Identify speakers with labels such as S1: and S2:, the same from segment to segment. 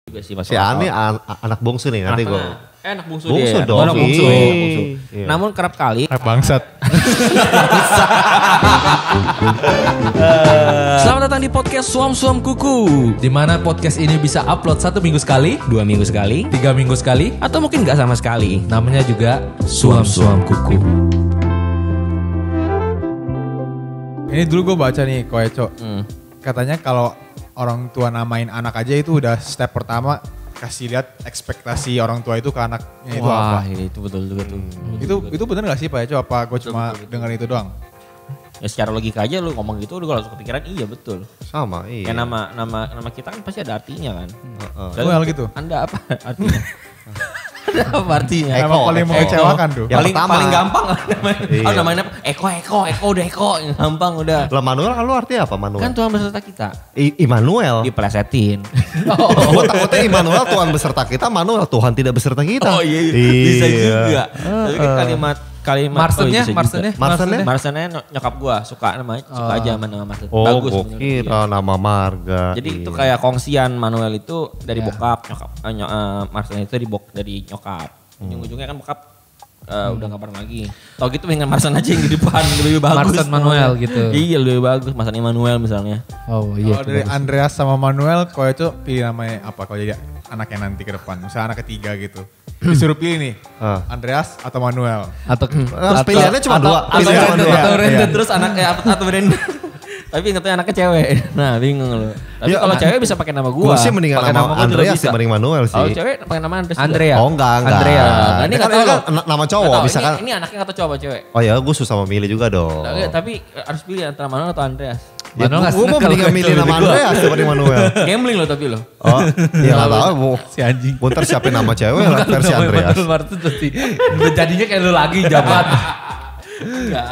S1: juga sih
S2: Si Ani anak bungsu nih nanti gue.
S1: Anak bungsu
S2: Bungsu
S1: dia.
S2: dong.
S1: Anak bungsu.
S2: Iya.
S1: Namun kerap kali.
S3: Bangsat.
S4: Selamat datang di podcast Suam Kuku, di mana podcast ini bisa upload 1 minggu sekali,
S1: 2 minggu sekali.
S4: 3 minggu sekali,
S1: Atau mungkin gak sama sekali.
S4: namanya juga Suam Kuku.
S3: Ini dulu gue baca nih Koeco.
S1: Hmm.
S3: Katanya kalau orang tua namain anak aja itu udah step pertama kasih lihat ekspektasi orang tua itu ke anaknya itu
S1: Wah,
S3: apa.
S1: itu betul juga tuh.
S3: Itu bener gak sih Pak Eco? Apa gue cuma
S1: betul.
S3: dengar itu doang?
S1: Ya secara logika aja lu ngomong gitu udah langsung kepikiran iya betul.
S2: Sama iya.
S1: Ya nama kita kan pasti ada artinya kan. Dan
S3: Well gitu.
S1: Anda apa artinya? Ada apa artinya?
S2: Eko,
S3: Nama paling
S2: Eko.
S3: mengecewakan tuh.
S2: Yang
S1: paling
S2: pertama.
S1: paling gampang namanya.
S2: Iya.
S1: Oh namanya apa? Eko udah Eko. Gampang udah.
S2: Lah Manuel kan lu artinya apa Manuel?
S1: Kan Tuhan beserta kita.
S2: Immanuel.
S1: Dipelesetin.
S2: Gue takutnya Immanuel Tuhan beserta kita, Manuel Tuhan tidak beserta kita.
S1: Oh iya, bisa juga. Tapi kan kalimat
S4: Marsonnya,
S1: bisa juga.
S4: Marsonnya.
S1: Marsennya nyokap gua suka aja sama nama Marsen.
S2: Oh,
S1: Bagus
S2: gue
S1: sebenarnya.
S2: kira nama marga.
S1: Jadi
S2: Iya.
S1: itu kayak kongsian Manuel itu dari bokap, nyokap, Marsen itu dari nyokap. Ujung-ujungnya kan bokap udah gak bareng lagi. Tau gitu dengan Marsen aja yang di depan lebih bagus.
S4: Marsen Manuel gitu.
S1: Iya lebih bagus, Marsen Manuel misalnya.
S4: Oh iya.
S3: Kalau dari Andreas sama Manuel, Koeco pilih namanya apa kalau jadi anaknya nanti ke depan? Misalnya anak ketiga gitu. Disuruh pilih nih, Andreas atau Manuel.
S4: Atau
S2: Pilihannya cuma dua.
S1: Atau
S2: Pilihannya cuma
S1: Brandon,
S2: dua.
S1: atau Brandon.
S3: Iya.
S1: Terus anaknya atau Brandon. Tapi ingetnya anaknya cewek. Nah bingung loh. Tapi
S2: Ya,
S1: kalau cewek bisa pakai nama gua.
S2: Gue sih mendingan
S1: Pakai
S2: nama
S1: gua juga
S2: Andreas
S1: bisa.
S2: dibanding Manuel sih.
S1: Kalau cewek pakai nama Andreas.
S4: Andrea.
S2: Oh enggak.
S4: Andrea.
S1: Nah, ini
S2: Ini
S1: nggak
S2: kan,
S1: tahu
S2: ini kan
S1: loh.
S2: nama
S1: Nggak
S2: cowok
S1: tahu,
S2: bisa kan.
S1: Ini anaknya atau cowok cewek?
S2: Oh ya gue susah memilih juga dong.
S1: Tapi harus pilih antara Manuel atau Andreas.
S4: Manuel nggak
S2: Gue
S4: seneng
S2: mau
S4: kalau
S2: mendingan milih
S4: Koeco
S2: nama
S4: gitu.
S2: Andreas dibanding Manuel.
S1: Gambling loh tapi loh.
S2: Oh ya gak tau.
S4: Si anjing.
S2: Gue ntar siapin nama cewek lah versi Andreas.
S4: Martin pasti jadinya kayak lu lagi jabat.
S1: Enggak.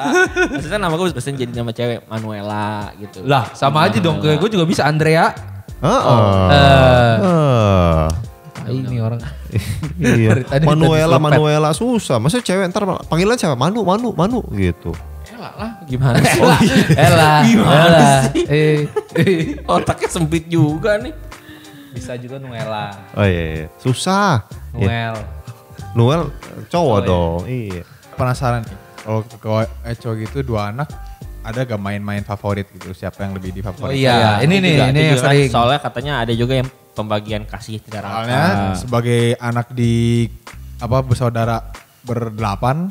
S1: Maksudnya nama gue bisa jadi nama cewek Manuela gitu.
S4: Lah sama aja dong, gue juga bisa Andrea. Ini orang.
S2: Iya.
S4: Dari tadi
S2: Manuela,
S4: tadi
S2: Manuela susah. Maksudnya cewek ntar panggilan cewek Manu gitu.
S1: Elah lah gimana sih?
S4: Elah.
S1: Gimana sih?
S4: Eh.
S1: Otaknya sempit juga nih.
S4: Bisa juga Nuela.
S2: Oh iya. Susah. Iya.
S4: Noel.
S2: Noel cowok dong. Iya.
S3: Penasaran nih, kalau Koeco gitu dua anak, ada gak main-main favorit gitu? Siapa yang lebih
S4: Oh
S3: difavorit?
S4: iya, ini nih,
S1: juga,
S4: ini
S1: itu
S4: yang
S1: juga kan
S4: sering.
S1: soalnya katanya ada juga yang pembagian kasih tidak
S3: Soalnya
S1: rata.
S3: sebagai anak di bersaudara berdelapan,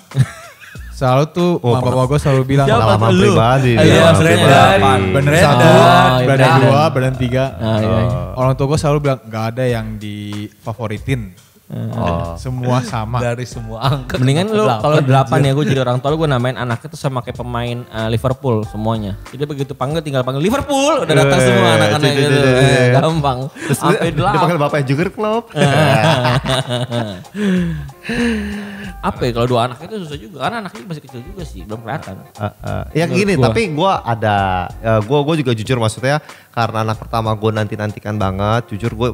S3: selalu tuh mama bapak gue selalu bilang
S1: Siapa
S2: Pengalaman
S1: tuh lu?
S2: pribadi.
S1: Iya,
S2: pengalaman
S1: Brandon.
S2: pribadi.
S3: bener
S1: Brandon.
S3: satu,
S1: Oh,
S3: Brandon
S1: Brandon.
S3: dua, Brandon tiga.
S1: Nah, iya.
S3: Orang tua gue selalu bilang gak ada yang difavoritin. Semua sama.
S4: Dari semua angka.
S1: Mendingan lu kalau 8 ya gue jadi orang tua lu gue namain anaknya tuh sama kayak pemain Liverpool semuanya. Jadi begitu tinggal panggil Liverpool udah datang semua anak-anak gitu. Gampang. Sampai
S2: Dia panggil
S1: 8.
S2: bapaknya juga klub.
S1: Apa ya kalau 2 anak itu susah juga karena anaknya masih kecil juga sih belum kelihatan.
S2: Ya
S1: Menurut
S2: gini,
S1: gua.
S2: tapi gue ada, gue juga jujur maksudnya karena anak pertama gue nantikan banget, jujur gue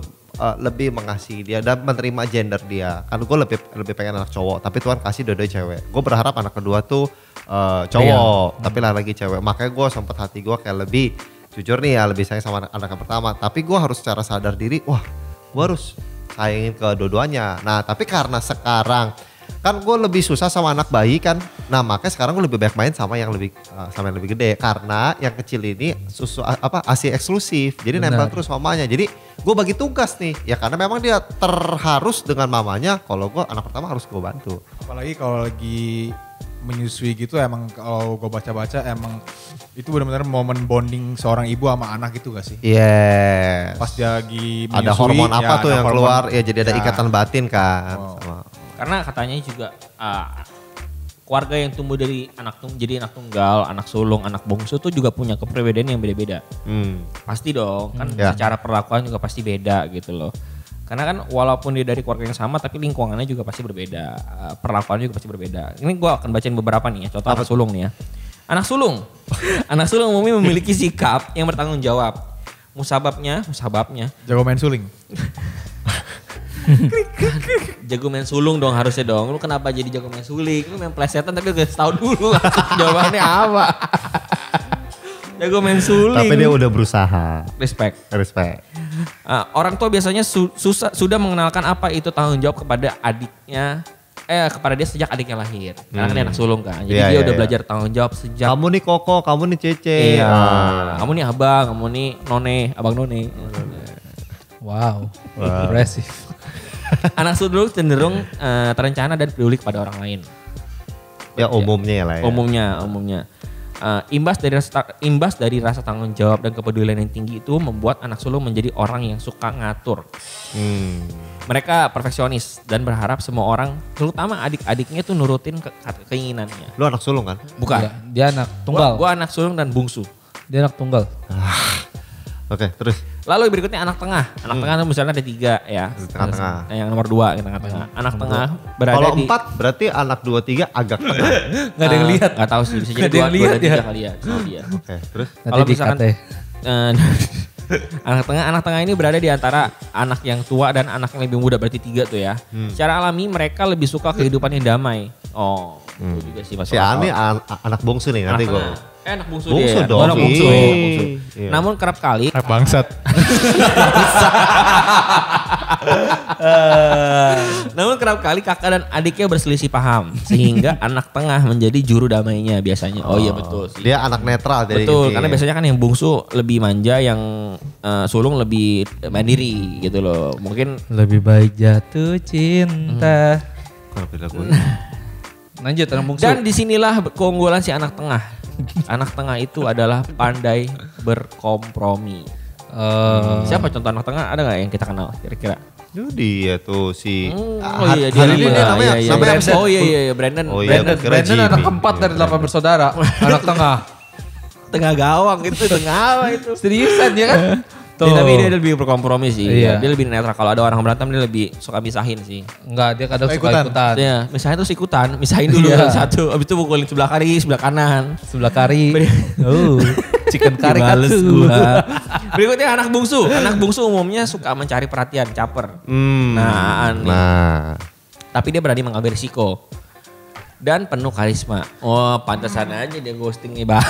S2: lebih mengasihi dia dan menerima gender dia. Kan gue lebih pengen anak cowok, tapi Tuhan kasih dua-duanya cewek. Gue berharap anak kedua tuh cowok, tapi lah lagi cewek. Makanya gue sempet hati gue kayak lebih jujur nih ya, lebih sayang sama anak yang pertama. Tapi gue harus secara sadar diri, wah gue harus sayangin ke dua-duanya. Nah tapi karena sekarang kan gue lebih susah sama anak bayi kan, nah makanya sekarang gue lebih banyak main sama yang lebih gede karena yang kecil ini ASI eksklusif, jadi nempel terus mamanya. Jadi gue bagi tugas nih, ya karena memang dia terharus dengan mamanya. Kalau gue anak pertama harus gue bantu.
S3: Apalagi kalau lagi menyusui gitu, emang kalau gue baca-baca emang itu benar-benar momen bonding seorang ibu sama anak itu gak sih?
S2: Yes.
S3: Pas dia lagi menyusui.
S2: Ada hormon apa
S3: ya,
S2: tuh
S3: ada
S2: yang
S3: hormon.
S2: keluar, ya jadi ada
S3: Ya.
S2: ikatan batin kan.
S3: Oh.
S2: Sama-
S1: Karena katanya juga keluarga yang tumbuh dari jadi anak tunggal, anak sulung, anak bungsu tuh juga punya kepribadian yang beda-beda. Pasti dong, kan
S2: Ya.
S1: secara perlakuan juga pasti beda gitu loh. Karena kan walaupun dia dari keluarga yang sama tapi lingkungannya juga pasti berbeda. Perlakuannya juga pasti berbeda. Ini gue akan bacain beberapa nih ya, contoh anak sulung nih ya. Anak sulung. Anak sulung umumnya memiliki sikap yang bertanggung jawab. Musababnya.
S3: Jago main suling.
S1: Jago main sulung dong harusnya dong. Lu kenapa jadi jago main suling? Lu main plesetan tapi udah tahu dulu jawabannya apa. Jago main suling.
S2: Tapi dia udah berusaha.
S1: Respect. Orang tua biasanya sudah mengenalkan apa itu tanggung jawab kepada adiknya, kepada dia sejak adiknya lahir. Karena kan dia anak sulung kan. Jadi dia udah belajar tanggung jawab sejak.
S2: Kamu nih Koko, kamu nih Cece.
S1: Iya. Kamu nih abang, kamu nih none, abang none.
S4: Wow. Impressive.
S1: Anak sulung cenderung terencana dan peduli kepada orang lain.
S2: Ya umumnya lah ya.
S1: Umumnya. Imbas dari rasa tanggung jawab dan kepedulian yang tinggi itu membuat anak sulung menjadi orang yang suka ngatur. Mereka perfeksionis dan berharap semua orang, terutama adik-adiknya tuh nurutin keinginannya.
S2: Lu anak sulung kan?
S1: Bukan.
S4: Dia anak tunggal.
S1: Gua anak sulung dan bungsu.
S4: Dia anak tunggal.
S2: Oke, terus.
S1: Lalu berikutnya anak tengah. Anak tengah itu misalnya ada 3 ya.
S2: Tengah-tengah.
S1: Yang nomor 2 di tengah-tengah. Anak tengah berada
S2: Kalau
S1: di
S2: 4 berarti anak 2, 3 agak tengah.
S4: Gak ada yang lihat.
S1: Gak tahu sih, bisa jadi 2 dan 3 kali ya. Sama dia.
S2: Oke, terus.
S1: Kalau misalkan anak tengah ini berada di antara anak yang tua dan anak yang lebih muda, berarti 3 tuh ya. Secara alami mereka lebih suka kehidupan yang damai. Itu juga sih
S2: Si Ani anak bungsu nih nanti gue.
S1: Anak bungsu
S2: Bungsu
S1: dia.
S2: dong.
S1: Anak bungsu.
S2: Iya.
S1: Namun kerap kali
S3: Bangsat.
S1: kakak dan adiknya berselisih paham sehingga anak tengah menjadi juru damainya biasanya. Oh iya betul sih.
S2: Dia anak netral jadi.
S1: Betul, karena biasanya kan yang bungsu lebih manja, yang sulung lebih mandiri gitu loh. Mungkin
S4: lebih baik jatuh cinta.
S2: Kalau beda gue.
S4: Lanjut anak bungsu.
S1: dan disinilah keunggulan si anak tengah. Anak tengah itu adalah pandai berkompromi. Siapa contoh anak tengah? Ada nggak yang kita kenal kira-kira?
S2: Itu dia tuh si
S1: Dia
S2: namanya.
S1: Oh iya Brandon.
S2: Oh iya,
S4: Brandon anak keempat dari 8 bersaudara. Anak tengah.
S1: Tengah gawang itu, tengah itu.
S4: Seriusan ya kan?
S1: Ya, tapi dia lebih berkompromi sih.
S4: Iya.
S1: Dia lebih netral. Kalau ada orang berantem dia lebih suka misahin sih.
S4: Enggak, dia kadang suka ikutan.
S1: Ya, misahin terus ikutan. Misahin dulu satu. Abis itu pukulin sebelah kiri, sebelah kanan.
S4: Sebelah kari. Chicken curry
S1: Males
S4: katsu.
S1: gua. Berikutnya anak bungsu. Anak bungsu umumnya suka mencari perhatian, caper. Tapi dia berani mengambil risiko. Dan penuh karisma. Oh, pantesan aja dia ghosting nih, Bang.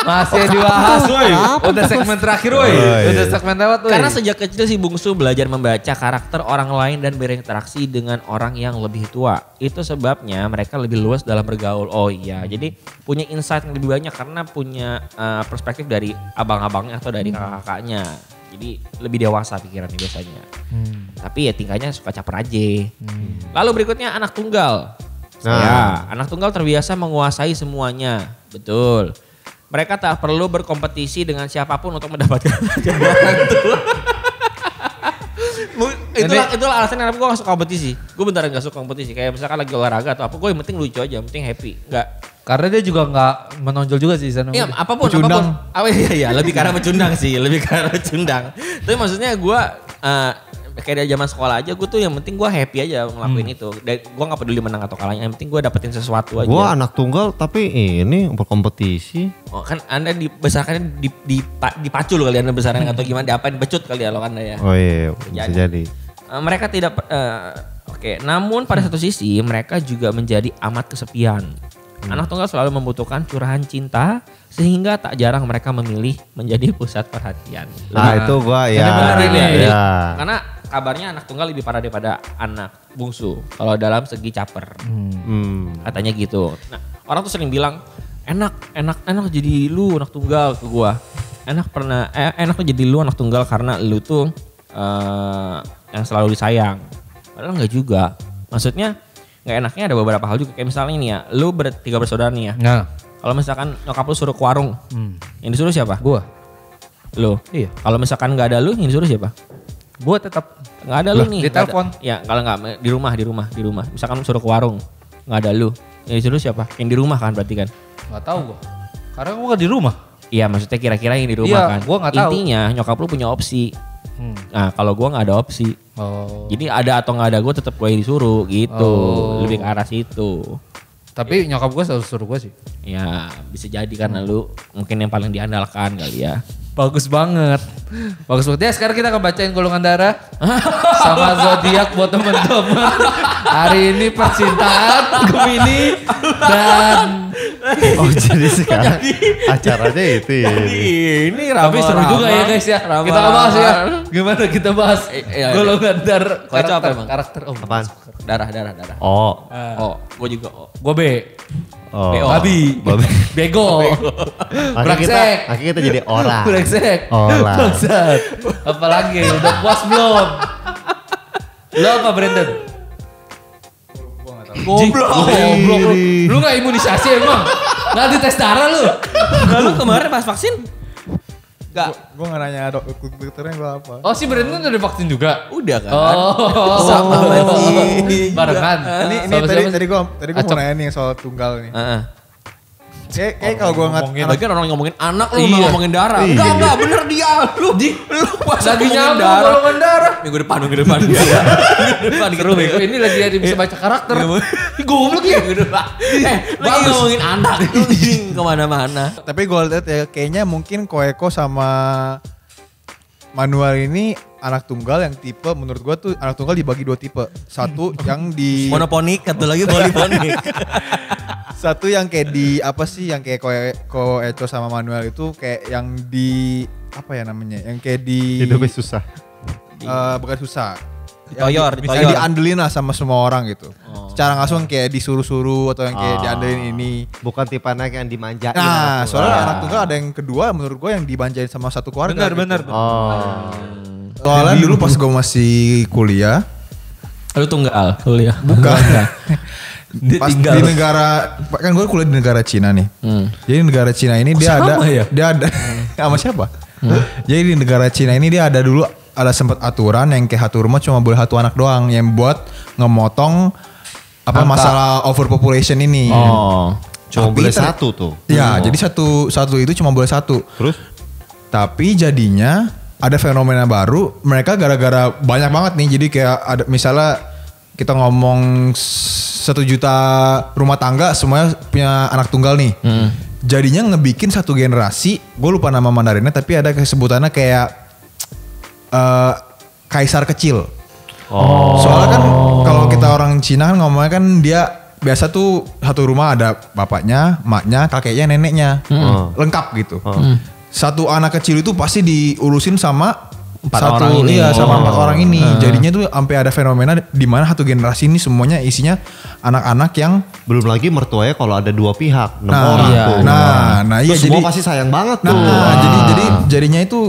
S4: Masih dibahas, woy. Udah segmen terakhir, woy. Udah segmen lewat, woy.
S1: Karena sejak kecil si bungsu belajar membaca karakter orang lain dan berinteraksi dengan orang yang lebih tua. Itu sebabnya mereka lebih luas dalam bergaul. Oh iya, jadi punya insight yang lebih banyak karena punya perspektif dari abang-abangnya atau dari kakak-kakaknya. Jadi lebih dewasa pikirannya biasanya. Tapi ya tingkahnya suka caper aja. Lalu berikutnya anak tunggal. Ya, anak tunggal terbiasa menguasai semuanya. Betul. Mereka tak perlu berkompetisi dengan siapapun untuk mendapatkan orang tua. Itulah alasan kenapa gue gak suka kompetisi. Gue beneran gak suka kompetisi. Kayak misalkan lagi olahraga atau apa, gue yang penting lucu aja, yang penting happy. Enggak. Karena dia juga gak menonjol juga sih sana. Iya, apapun. Iya, lebih karena pecundang sih, Tapi maksudnya gue kayak dari zaman sekolah aja, gue tuh yang penting gue happy aja ngelakuin itu. Gue gak peduli menang atau kalahnya, yang penting gue dapetin sesuatu aja.
S2: Gue anak tunggal tapi ini berkompetisi.
S1: Oh kan Anda dibesarkan dipacu loh kali Anda besarkan atau gimana, diapain becut kali ya lo Anda ya.
S2: Oh iya, bisa jadi.
S1: Mereka tidak, namun pada satu sisi mereka juga menjadi amat kesepian. Anak tunggal selalu membutuhkan curahan cinta sehingga tak jarang mereka memilih menjadi pusat perhatian.
S2: Itu gua ya.
S1: Benar ini
S2: ya.
S1: Karena kabarnya anak tunggal lebih parah daripada anak bungsu kalau dalam segi caper. Katanya gitu. Nah, orang tuh sering bilang enak jadi lu anak tunggal ke gua. Enak tuh jadi lu anak tunggal karena lu tuh yang selalu disayang. Padahal enggak juga. Maksudnya nggak enaknya ada beberapa hal juga, kayak misalnya ini ya, lu 3 bersaudara nih ya. Nah, kalau misalkan nyokap lu suruh ke warung, yang disuruh siapa? Gua. Lu. Iya. Kalau misalkan nggak ada lu, yang disuruh siapa? Gua tetap. Nggak ada lu nih. Di telepon. Ya kalau nggak di rumah. Misalkan suruh ke warung, nggak ada lu, yang disuruh siapa? Yang di rumah kan berarti kan? Nggak tahu gua. Karena gua nggak di rumah. Iya, maksudnya kira-kira yang di rumah kan. Gua nggak tahu. Intinya nyokap lu punya opsi. Nah kalau gue nggak ada opsi, jadi ada atau nggak ada gue tetap gue yang disuruh gitu, lebih ke arah situ. Tapi nyokap gue selalu suruh gue sih. Ya bisa jadi karena lu mungkin yang paling diandalkan kali ya.
S4: Bagus banget. Bagus banget. Ya sekarang kita akan bacain golongan darah sama zodiak buat teman-teman. Hari ini percintaan Gemini dan
S2: jadi sekarang acaranya itu ya.
S1: Ini
S4: tapi seru juga ya guys ya. Kita bahas ya. Gimana kita bahas golongan darah karakter Om.
S2: Apaan?
S1: Darah.
S2: Oh.
S1: Gue juga O.
S4: Gue B.
S2: Oh.
S4: Babi. Bego. Brengsek.
S2: Akhirnya kita jadi orang.
S4: Brengsek.
S2: Orang.
S4: Bangsat. Apalagi udah puas belum? Lo apa Brandon? Goblok. Lu gak imunisasi emang? Gak dites darah lu?
S1: Lu kemarin pas vaksin? Gak.
S3: Gue gak nanya dokternya gue apa.
S4: Oh si Brandon udah vaksin juga?
S1: Udah kan?
S4: Oh.
S1: Sama sih.
S4: Barengan.
S3: Ini tadi gue mau nanya nih soal tunggal nih. Kayak kalau gue
S1: ngomongin lagi orang ngomongin anak lu
S4: Iya.
S1: ngomongin darah.
S2: Iya.
S1: Enggak bener dia. Lu pas
S4: Lagi
S1: ngomongin
S4: nyambung golongan darah.
S1: Minggu depan. Minggu depan
S4: Seru bego. Ini lagi ada bisa baca karakter.
S1: Goblok ya. Minggu depan. Lagi ngomongin anak. Lu kemana-mana.
S3: Tapi gue lihat ya kayaknya mungkin Koeko sama Manuel ini anak tunggal yang tipe menurut gue tuh anak tunggal dibagi 2 tipe. Satu yang di
S1: Monoponik, satu lagi poliponik.
S3: satu yang kayak di apa sih yang kayak Koeco sama Manuel itu kayak yang di apa ya namanya? Yang kayak di
S2: Hidupnya susah.
S3: bukan susah.
S1: Ditoyor.
S3: Yang diandelin lah sama semua orang gitu. Secara langsung kayak disuruh-suruh atau yang kayak diandelin ini.
S2: Bukan tipe anak yang dimanjain.
S3: Nah, soalnya anak tunggal ada yang kedua menurut gue yang dimanjain sama satu keluarga.
S4: Benar.
S2: Oh.
S3: Soalnya dulu pas gue masih kuliah,
S1: Lu tunggal kuliah.
S3: bukan. Pas
S1: Tinggal.
S3: di negara, kan gue kuliah di negara Cina nih. Jadi negara Cina ini dia
S1: sama
S3: ada,
S1: ya?
S3: dia ada sama siapa? Jadi di negara Cina ini dia ada dulu ada sempat aturan yang kayak satu rumah cuma boleh satu anak doang yang buat ngemotong apa masalah overpopulation ini.
S1: Oh.
S2: Cuma
S3: Tapi
S2: boleh satu tuh.
S3: Ya, jadi satu itu cuma boleh satu.
S2: Terus?
S3: Tapi jadinya ada fenomena baru, mereka gara-gara banyak banget nih. Jadi kayak ada misalnya kita ngomong 1 juta rumah tangga semuanya punya anak tunggal nih. Jadinya ngebikin satu generasi, gue lupa nama Mandarinnya tapi ada kesebutannya kayak kaisar kecil. Soalnya kan kalau kita orang Cina kan ngomongnya kan dia biasa tuh satu rumah ada bapaknya, emaknya, kakeknya, neneknya. Lengkap gitu. Satu anak kecil itu pasti diurusin sama
S1: 4 orang ini.
S3: sama 4 orang ini. Jadinya tuh sampai ada fenomena di mana satu generasi ini semuanya isinya anak-anak yang
S2: Belum lagi mertuanya kalau ada 2 pihak, 6
S3: Nah,
S2: orang
S1: iya,
S2: tuh.
S3: nah iya
S2: Terus
S3: jadi
S2: semua pasti sayang banget tuh.
S3: jadi jadinya itu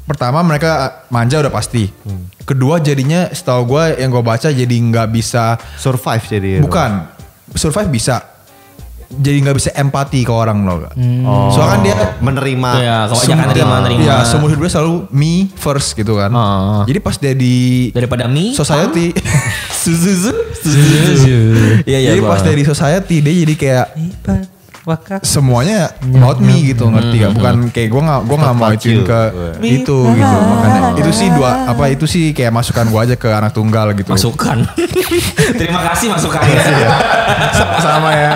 S3: pertama mereka manja udah pasti. Kedua jadinya setahu gue yang gue baca jadi nggak bisa
S2: Survive jadi.
S3: bukan survive bisa. Jadi nggak bisa empati ke orang loh. Soalnya kan dia
S2: menerima.
S1: Iya, kebanyakan menerima.
S3: Iya, seumur hidupnya selalu me first gitu kan. Jadi pas dia di
S1: Daripada mie.
S3: society,
S1: Iya.
S3: jadi pas dia di society dia jadi kayak semuanya about me gitu, ngerti gak? Bukan kayak gue nggak mau ituin ke itu gitu. Makanya itu sih kayak masukan gue aja ke anak tunggal gitu.
S1: Masukan. Terima kasih masukannya.
S3: Sama ya.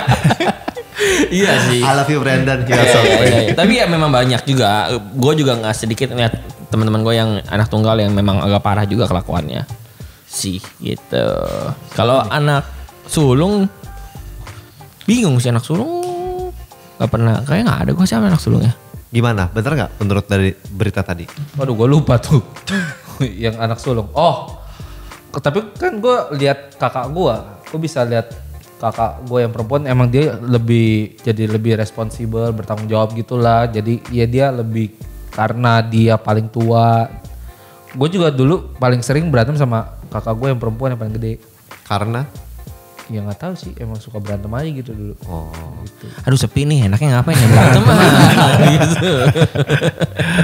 S1: Iya sih.
S2: I love you Brandon.
S1: Iya. Tapi ya memang banyak juga. Gue juga nggak sedikit ngeliat teman-teman gue yang anak tunggal yang memang agak parah juga kelakuannya. Sih gitu. Kalau anak sulung bingung sih anak sulung. Gak pernah. Kayaknya nggak ada gue siapa anak sulungnya.
S2: Gimana? Bener nggak menurut dari berita tadi?
S4: Waduh gue lupa tuh. Yang anak sulung. Oh. Tapi kan gue lihat kakak gue bisa lihat kakak gue yang perempuan emang dia jadi lebih responsibel, bertanggung jawab gitulah. Jadi ya dia lebih karena dia paling tua. Gue juga dulu paling sering berantem sama kakak gue yang perempuan yang paling gede.
S2: Karena?
S4: Ya nggak tahu sih, emang suka berantem aja gitu dulu.
S2: Oh.
S4: Gitu.
S1: Aduh sepi nih, enaknya ngapain ya berantem gitu.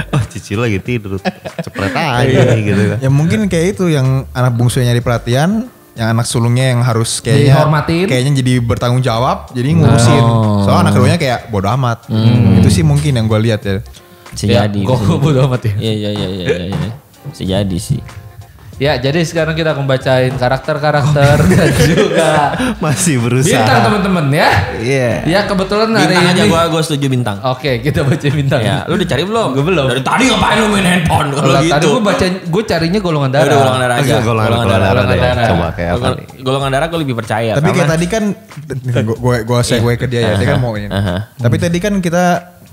S2: Oh Cici lagi tidur. Cepret aja gitu kan.
S3: Ya mungkin kayak itu yang anak bungsunya nyari perhatian, yang anak sulungnya yang harus kayaknya jadi bertanggung jawab, jadi ngurusin. Soalnya anak keduanya kayak bodo amat. Itu sih mungkin yang gue lihat ya.
S1: Sejadi.
S4: Gue bodo amat ya.
S1: Iya. Sejadi sih.
S4: Ya, jadi sekarang kita akan bacain karakter-karakter dan juga
S2: Masih berusaha.
S4: bintang teman-teman ya.
S2: Iya.
S4: Ya kebetulan hari
S1: Bintang aja
S4: ini.
S1: gue setuju bintang.
S4: Oke, kita baca bintang.
S1: Ya, lu udah cari belum?
S4: Gue belum.
S1: Dari tadi ngapain lu main handphone kalau
S4: Kalau
S1: gitu?
S4: tadi gue carinya golongan
S1: Ya udah
S4: darah.
S1: golongan darah aja.
S2: Golongan darah deh.
S4: golongan darah.
S2: Coba kayak apa nih?
S1: Golongan darah gue lebih percaya.
S3: Tapi kayak
S1: karena-
S3: tadi kan gue segue ke dia ya, dia kan mau ini.
S1: Aha.
S3: Tapi tadi kan kita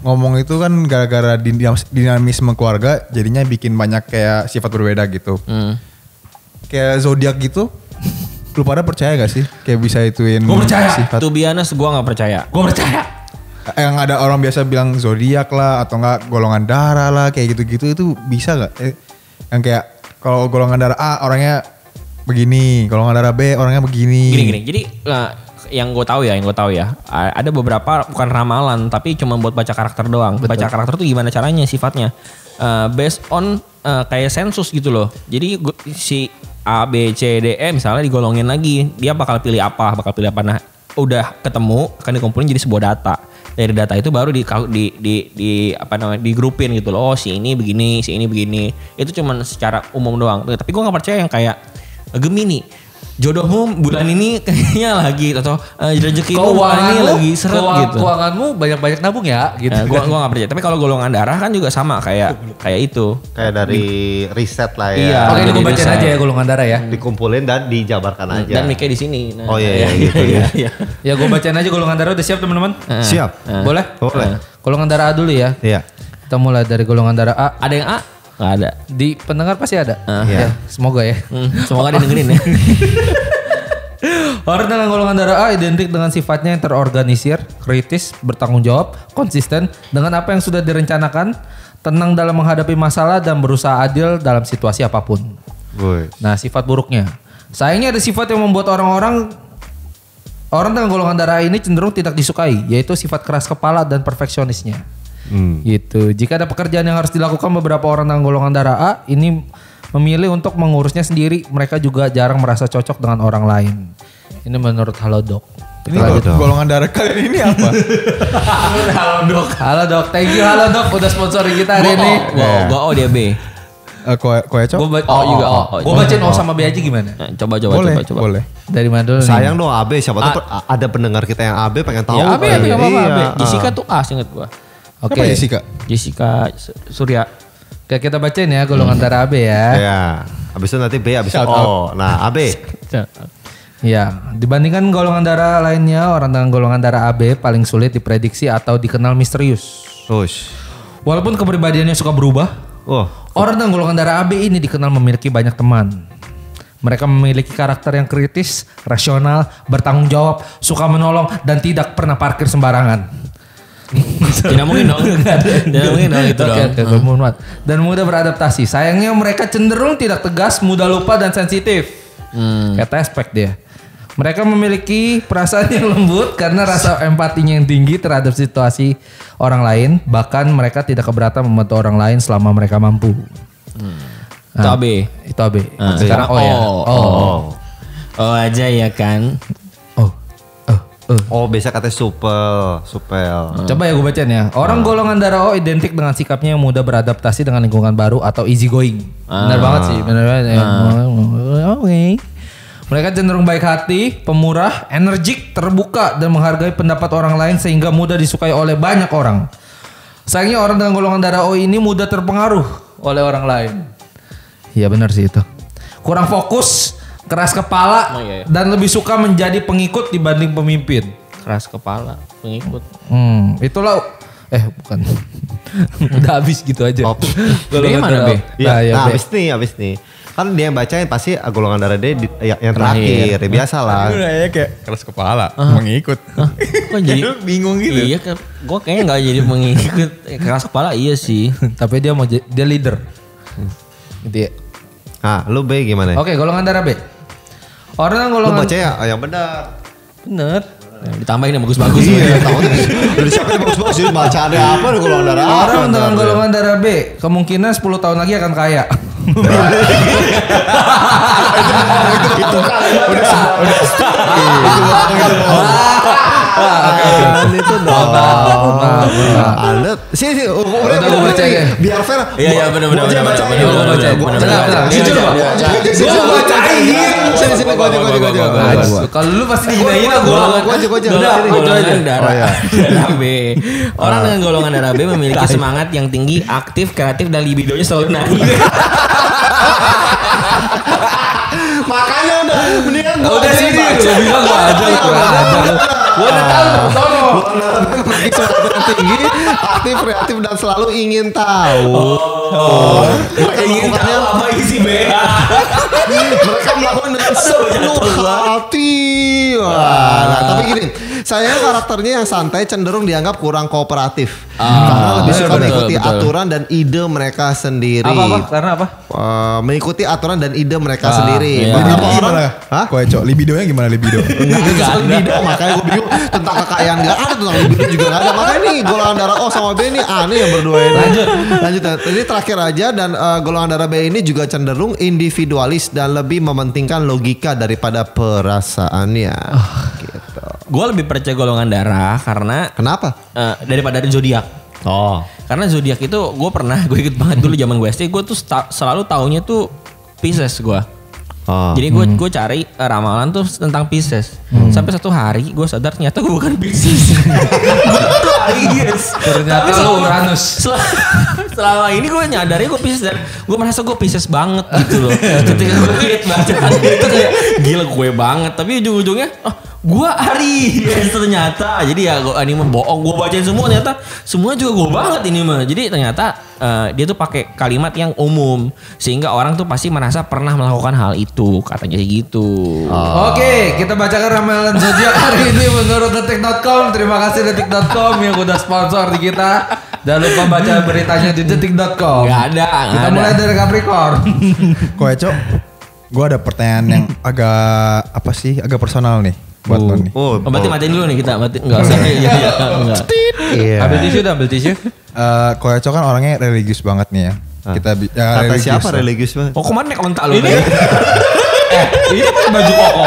S3: ngomong itu kan gara-gara dinamisme keluarga jadinya bikin banyak kayak sifat berbeda gitu. Kayak zodiak gitu. Lu pada percaya gak sih? Kayak bisa ituin
S4: Gua percaya.
S3: sifat.
S1: To be honest, gue gak percaya.
S4: Gue percaya.
S3: Yang ada orang biasa bilang zodiak lah atau enggak golongan darah lah kayak gitu-gitu itu bisa gak? Yang kayak kalau golongan darah A orangnya begini, golongan darah B orangnya begini.
S1: Gini. Jadi yang gue tahu ya, ada beberapa bukan ramalan tapi cuma buat baca karakter doang. Baca karakter tuh gimana caranya sifatnya? Based on kayak sensus gitu loh. Jadi si A, B, C, D, E misalnya digolongin lagi, dia bakal pilih apa. Nah, udah ketemu akan dikumpulin jadi sebuah data. Dari data itu baru di apa namanya digrupin gitu loh. Oh, si ini begini, si ini begini. Itu cuman secara umum doang. Tapi gue nggak percaya yang kayak Gemini. Jodohmu bulan ini kayaknya lagi atau rezekimu bulan ini lagi seret gitu.
S4: Keuanganmu banyak-banyak nabung ya gitu.
S1: Gua gak percaya. Tapi kalau golongan darah kan juga sama kayak itu.
S2: Kayak dari riset lah ya.
S1: Iya.
S4: Oke, ini gue
S1: Jadi
S4: bacain
S1: saya-
S4: aja ya golongan darah ya.
S2: Dikumpulin dan dijabarkan aja.
S1: Dan mic di sini. Nah,
S2: Oh iya, gitu ya.
S1: Iya.
S4: Ya gue bacain aja golongan darah, udah siap teman-teman?
S2: Siap.
S4: Boleh?
S2: Boleh.
S4: Golongan darah A dulu ya.
S2: Iya.
S4: Kita mulai dari golongan darah A.
S1: Ada yang A? Gak ada.
S4: Di pendengar pasti ada.
S2: Iya.
S4: Ya, semoga ya.
S1: Semoga dia dengerin ya.
S4: Orang dengan golongan darah A identik dengan sifatnya yang terorganisir, kritis, bertanggung jawab, konsisten dengan apa yang sudah direncanakan, tenang dalam menghadapi masalah dan berusaha adil dalam situasi apapun.
S2: Woi.
S4: Nah, sifat buruknya. Sayangnya ada sifat yang membuat orang dengan golongan darah A ini cenderung tidak disukai, yaitu sifat keras kepala dan perfeksionisnya. Gitu. Jika ada pekerjaan yang harus dilakukan beberapa orang dengan golongan darah A, ini memilih untuk mengurusnya sendiri. Mereka juga jarang merasa cocok dengan orang lain. Ini menurut Halodoc.
S3: Ini golongan darah kalian ini apa?
S4: Halodoc, thank you Halodoc udah sponsorin kita hari ini.
S1: Gua O dia B.
S3: Kue cok?
S1: juga O.
S4: Gue bacain O sama B aja gimana?
S1: Nah, Coba.
S3: Boleh.
S4: Dari mana dulu nih?
S2: Sayang dong AB, siapa tahu ada pendengar kita yang AB pengen tahu.
S1: Ya, AB
S2: kan.
S1: gak apa-apa.
S2: Iya.
S1: AB. Jessica tuh A seinget gua.
S4: Oke.
S3: Apa Jessica?
S1: Jessica Surya.
S4: Oke, kita bacain ya golongan darah AB ya.
S2: Iya. Habis itu nanti B, habis itu
S3: Shout
S2: O. Nah, AB.
S4: Ya, dibandingkan golongan darah lainnya, orang dengan golongan darah AB paling sulit diprediksi atau dikenal misterius.
S2: Terus.
S4: Walaupun kepribadiannya suka berubah,
S2: Oh.
S4: orang dengan golongan darah AB ini dikenal memiliki banyak teman. Mereka memiliki karakter yang kritis, rasional, bertanggung jawab, suka menolong, dan tidak pernah parkir sembarangan.
S1: Tidak mungkin dong. Tidak mungkin dong itu dong.
S4: Oke, mohon maaf. Dan mudah beradaptasi. Sayangnya mereka cenderung tidak tegas, mudah lupa, dan sensitif. Kayak tespek dia. Mereka memiliki perasaan yang lembut karena rasa empatinya yang tinggi terhadap situasi orang lain. Bahkan mereka tidak keberatan membantu orang lain selama mereka mampu.
S1: Itu AB.
S4: Itu AB.
S1: Nah,
S4: Sekarang O ya.
S1: Oh aja ya kan.
S2: Oh, biasa katanya supel.
S4: Coba ya gue bacain ya. Orang golongan darah O identik dengan sikapnya yang mudah beradaptasi dengan lingkungan baru atau easy going. Benar banget sih. Benar banget. Ya. Oke. Mereka cenderung baik hati, pemurah, energik, terbuka, dan menghargai pendapat orang lain sehingga mudah disukai oleh banyak orang. Sayangnya orang dengan golongan darah O ini mudah terpengaruh oleh orang lain. Iya benar sih itu. Kurang fokus, keras kepala,
S1: iya.
S4: dan lebih suka menjadi pengikut dibanding pemimpin.
S1: Keras kepala, pengikut.
S4: Itulah bukan. Udah habis gitu aja.
S2: Oh.
S4: Golongan
S1: mana,
S4: darah
S1: B?
S4: O.
S2: Iya,
S4: Ya,
S2: nah,
S4: B.
S2: abis nih. Kan dia yang bacain pasti golongan darah D yang terakhir. Ya, biasa lah.
S3: Kayaknya kayak keras kepala, mengikut.
S1: Kok jadi
S3: bingung gitu.
S1: Iya, gue kayaknya nggak jadi mengikut keras kepala iya sih.
S4: Tapi dia mau dia leader. Gitu ya.
S2: Nah, lu B gimana?
S4: Oke, golongan darah B. Orang
S2: Lu
S4: golongan
S2: baca ya yang benar.
S4: bener.
S1: Nah, ditambahin yang bagus-bagus.
S2: Iya, tahu dari siapa yang bagus-bagus jadi bacaan apa ada golongan darah. apa,
S4: Orang dengan
S2: darah B?
S4: golongan darah B kemungkinan 10 tahun lagi akan kaya.
S2: Itu dong. Anda sih udah baca ya. Biar fair.
S1: Iya benar.
S2: Gue
S4: Kalau lu pasti diginain
S2: gue
S1: golongan darah B. Orang dengan golongan darah B memiliki semangat yang tinggi, aktif, kreatif dan libidonya selalu naik.
S2: Makanya udah mendingan gue
S4: udah sini lu bilang gua aja. Gua udah tahu sono.
S2: Tinggi, aktif, kreatif dan selalu ingin tahu.
S1: Ingin tahu apa isi BH.
S2: Mereka melakukan dengan sepenuh hati. Wah, nah, tapi gini, saya karakternya yang santai cenderung dianggap kurang kooperatif. Karena lebih suka mengikuti aturan dan ide mereka sendiri.
S4: Apa? Karena apa?
S2: Mengikuti aturan dan ide mereka sendiri.
S1: Iya.
S2: Beberapa
S3: Libido
S2: orang,
S3: gimana? Koeco, libidonya gimana libido?
S2: Enggak ada libido, makanya gue bingung tentang kekayaan gak ada, tentang libido juga gak ada. Makanya nih golongan darah O sama B ini aneh yang berdua ini. Lanjut. Jadi terakhir aja dan golongan darah B ini juga cenderung individualis dan lebih mementingkan logika daripada perasaannya. Gitu.
S1: Gue lebih percaya golongan darah karena
S2: Kenapa?
S1: daripada zodiak.
S2: Oh.
S1: Karena zodiak itu gue inget banget dulu zaman gue SD, gue tuh selalu taunya tuh Pisces gue.
S2: Oh.
S1: Jadi gue cari ramalan tuh tentang Pisces. Sampai satu hari gue sadar ternyata gue bukan Pisces. Gue Aries.
S4: Ternyata lu Uranus.
S1: Selama ini gue nyadarnya gue Pisces dan gue merasa gue Pisces banget gitu loh. Ketika gue lihat bacaan itu kayak gila gue banget. Tapi ujung-ujungnya gue Aries ternyata. Jadi ya ini mah bohong. Gue bacain semua ternyata semua juga gue banget ini mah. Jadi ternyata dia tuh pakai kalimat yang umum sehingga orang tuh pasti merasa pernah melakukan hal itu, katanya sih gitu.
S4: Oke, kita bacakan ramalan zodiak hari ini menurut detik.com. Terima kasih detik.com yang udah sponsor di kita. Jangan lupa baca beritanya di detik.com.
S1: Gak ada.
S4: Kita mulai dari Capricorn.
S3: Koeco, gue ada pertanyaan yang agak personal nih buat lo nih.
S1: Berarti matiin dulu nih kita. Enggak usah. Iya. Enggak.
S2: Iya.
S4: Ambil tisu.
S3: Koeco kan orangnya religius banget nih ya.
S2: Kata siapa religius banget?
S1: Oh kemana komentar lu? Ini
S4: Ini kan baju koko.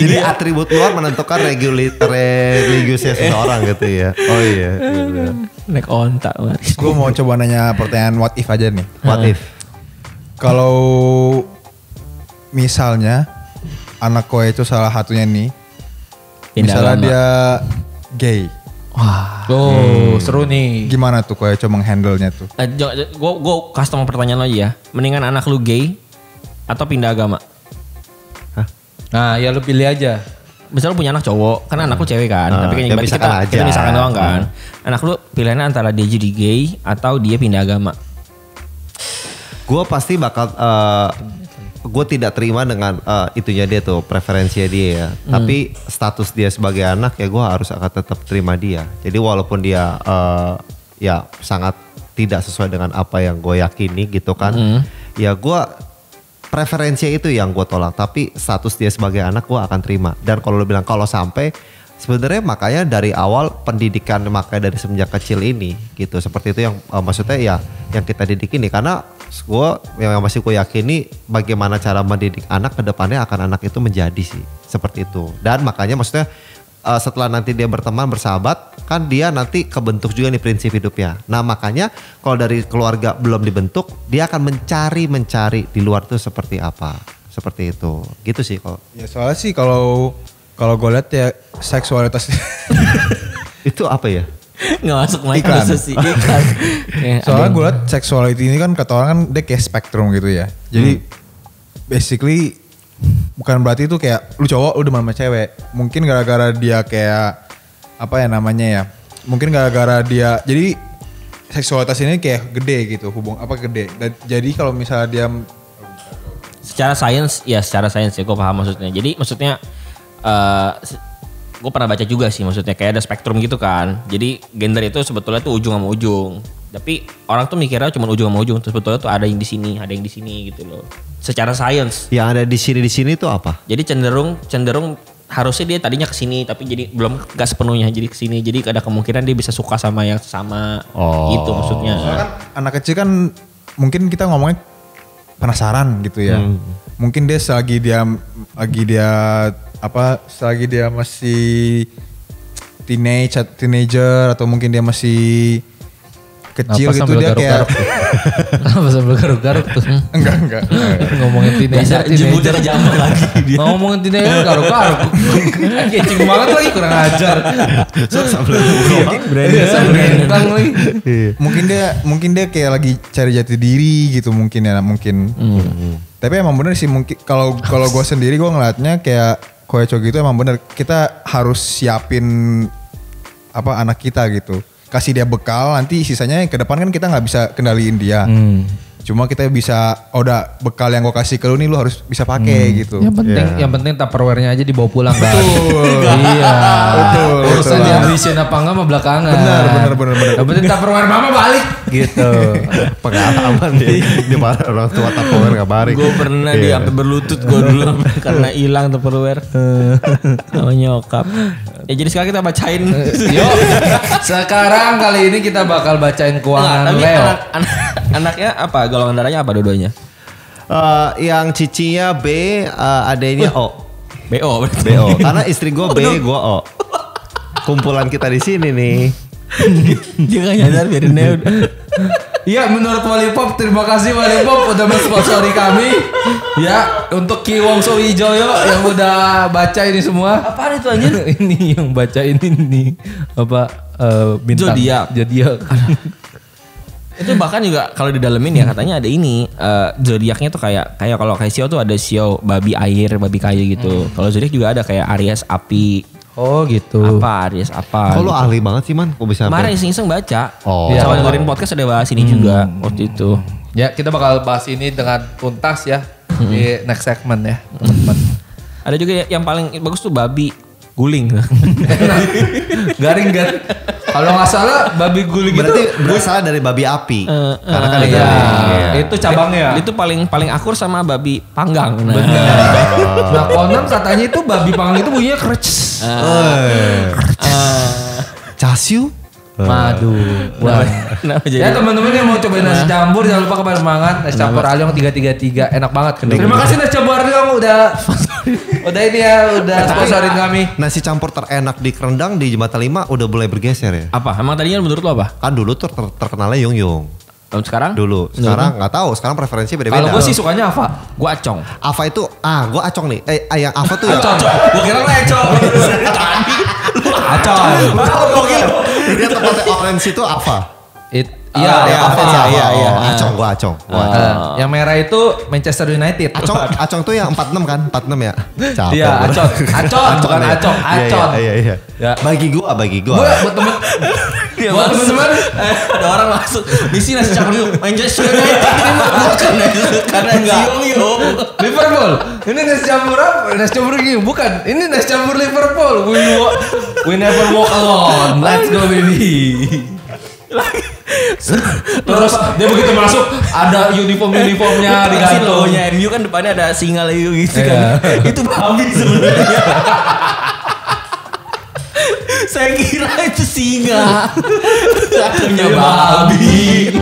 S2: Jadi atribut luar menentukan religiusnya seseorang gitu ya. Oh iya.
S1: naik ontak.
S3: Gue mau coba nanya pertanyaan what if aja nih.
S2: What if?
S3: Kalau misalnya anak Koeco salah satunya nih, misalnya dia gay.
S1: Wah.
S4: Seru nih.
S3: Gimana tuh Koeco menghandle-nya tuh?
S1: Gue custom pertanyaan lagi ya. Mendingan anak lu gay atau pindah agama?
S4: Nah, ya lu pilih aja.
S1: Misalnya lu punya anak cowok, kan anak lu cewek kan. Tapi kan
S2: ya misalkan aja.
S1: kita misalkan doang kan. Anak lu pilihannya antara dia jadi gay atau dia pindah agama.
S2: Gue pasti bakal gue tidak terima dengan itunya dia tuh, preferensinya dia ya. Tapi status dia sebagai anak ya gue harus akan tetap terima dia. Jadi walaupun dia ya sangat tidak sesuai dengan apa yang gue yakini gitu kan. Ya gue preferensinya itu yang gue tolak. Tapi status dia sebagai anak gue akan terima. Dan kalau lo bilang kalau sampai sebenarnya makanya dari awal pendidikan makanya dari semenjak kecil ini gitu. Seperti itu yang maksudnya ya yang kita didik ini. Karena gue yang masih gue yakini bagaimana cara mendidik anak ke depannya akan anak itu menjadi sih seperti itu. Dan makanya maksudnya setelah nanti dia berteman bersahabat kan dia nanti kebentuk juga nih prinsip hidupnya. Nah makanya kalau dari keluarga belum dibentuk dia akan mencari di luar itu seperti apa, seperti itu gitu sih kalau.
S3: Ya soalnya sih kalau gue lihat ya seksualitas
S2: itu apa ya?
S1: Nggak masuk mic
S3: Iklan.
S1: sih iklan.
S3: soalnya gue lihat seksuality ini kan kata orang kan dia kayak spektrum gitu ya. Jadi basically bukan berarti itu kayak lu cowok lu demen sama cewek. Mungkin gara-gara dia kayak apa ya namanya ya. Mungkin gara-gara dia jadi seksualitas ini kayak gede gitu gede. Dan jadi kalau misalnya dia
S1: secara sains ya gue paham maksudnya. Jadi maksudnya gue pernah baca juga sih maksudnya kayak ada spektrum gitu kan. Jadi gender itu sebetulnya tuh ujung sama ujung. Tapi orang tuh mikirnya cuma ujung sama ujung. Terus sebetulnya tuh ada yang di sini, ada yang di sini gitu loh. Secara sains.
S2: Yang ada di sini itu apa?
S1: Jadi cenderung harusnya dia tadinya ke sini tapi jadi belum gak sepenuhnya jadi ke sini. Jadi ada kemungkinan dia bisa suka sama yang sama. Gitu maksudnya.
S3: soalnya kan anak kecil kan mungkin kita ngomongnya penasaran gitu ya. Mungkin dia selagi dia masih teenager atau mungkin dia masih kecil gitu dia kayak
S4: Kenapa sambil garuk-garuk tuh?
S3: enggak.
S4: Ngomongin teenager.
S1: Jemput jamur lagi dia.
S4: Ngomongin teenager garuk-garuk. Kecing banget lagi kurang ajar. Lagi.
S3: Mungkin dia kayak lagi cari jati diri gitu mungkin. Tapi emang bener sih mungkin kalau gue sendiri gue ngeliatnya kayak Koecho gitu emang bener kita harus siapin anak kita gitu. Kasih dia bekal, nanti sisanya ke depan kan kita nggak bisa kendaliin dia. Cuma kita bisa, udah bekal yang gue kasih ke lu nih lu harus bisa pakai gitu.
S4: Yang penting Tupperware-nya aja dibawa pulang kan. Iya.
S3: Betul.
S4: Urusan dia habisin apa enggak mah belakangan.
S3: Benar.
S4: Yang penting Tupperware mama balik gitu.
S2: Pengalaman dia orang tua Tupperware gak balik.
S1: Gue pernah dia sampai berlutut gue dulu karena hilang Tupperware sama nyokap. Ya jadi sekarang kita bacain.
S4: Yuk, sekarang kali ini kita bakal bacain keuangan
S1: tapi
S4: Leo.
S1: anaknya apa? Golongan darahnya apa dua-duanya?
S2: Yang cicinya B, adanya O.
S1: BO berarti.
S2: BO. Karena istri gue B, gue O. Kumpulan kita di sini nih.
S1: Dia gak nyadar biarin dia udah.
S4: Iya, menurut Wali Pop, terima kasih Wali Pop udah mensponsori kami. Ya, untuk Ki Wongso Wijoyo yang udah baca ini semua.
S1: Apaan itu anjir?
S4: Ini yang baca ini bintang. Zodiak.
S1: Itu bahkan juga kalau didalemin ya katanya ada ini zodiaknya tuh kayak kalau kayak Sio tuh ada Sio babi air, babi kayu gitu. Kalau zodiak juga ada kayak Aries api.
S4: Oh gitu.
S1: Apa Aries apa?
S2: Kok lu
S1: gitu.
S2: ahli banget sih man? Kok bisa
S1: Kemarin iseng-iseng baca.
S2: Oh.
S1: Sama dengerin podcast ada bahas ini juga waktu itu.
S4: Ya, kita bakal bahas ini dengan tuntas ya di next segment ya, teman-teman.
S1: Ada juga yang paling bagus tuh babi guling.
S4: Garing kan? Kalau nggak salah babi guling
S2: Berarti
S4: itu
S2: berasal dari babi api. Karena kan itu.
S4: itu cabangnya.
S1: Itu paling akur sama babi panggang.
S4: Nah, konon katanya itu babi panggang itu bunyinya kreces.
S2: Casiu.
S4: Madu. Wah. Ya teman-teman yang mau cobain nasi campur jangan lupa kepada semangat nasi campur Aliong 333 enak banget. Terima kasih nasi campur Aliong udah ini ya udah sponsorin kami.
S2: Nasi campur terenak di Kerendang di Jembatan 5 udah mulai bergeser ya.
S1: Apa? Emang tadinya menurut lo apa?
S2: Kan dulu tuh terkenalnya Yung.
S1: Sekarang?
S2: Dulu. Sekarang nggak tahu. Sekarang preferensi beda-beda.
S4: Kalau gue sih sukanya apa?
S1: Gue acong.
S2: Ava itu, gue acong nih. Yang Ava tuh ya.
S4: Gue kira lo acong. Acong.
S2: Dia tempatnya orange itu Ava.
S4: Iya.
S2: Acong, gue acong.
S4: Yang merah itu Manchester United.
S2: Acong tuh yang 46 kan? 46 ya? Capek.
S4: Iya, acong. Acong, bukan
S2: ya?
S4: acong. Acong.
S2: Iya.
S4: Ya.
S2: Bagi gua.
S4: Buat temen. Buat temen-temen.
S1: Ada orang masuk. Misi nasi campur itu Manchester United. Karena Yung.
S4: Liverpool. Ini nasi campur apa? Nasi campur gini. Bukan. Ini nasi campur Liverpool. We never walk alone. Let's go baby. Terus dia begitu masuk ada uniformnya digantung.
S1: Logonya MU kan depannya ada singa lagi gitu kan. Itu babi sebenarnya. Saya kira itu singa. Katanya babi.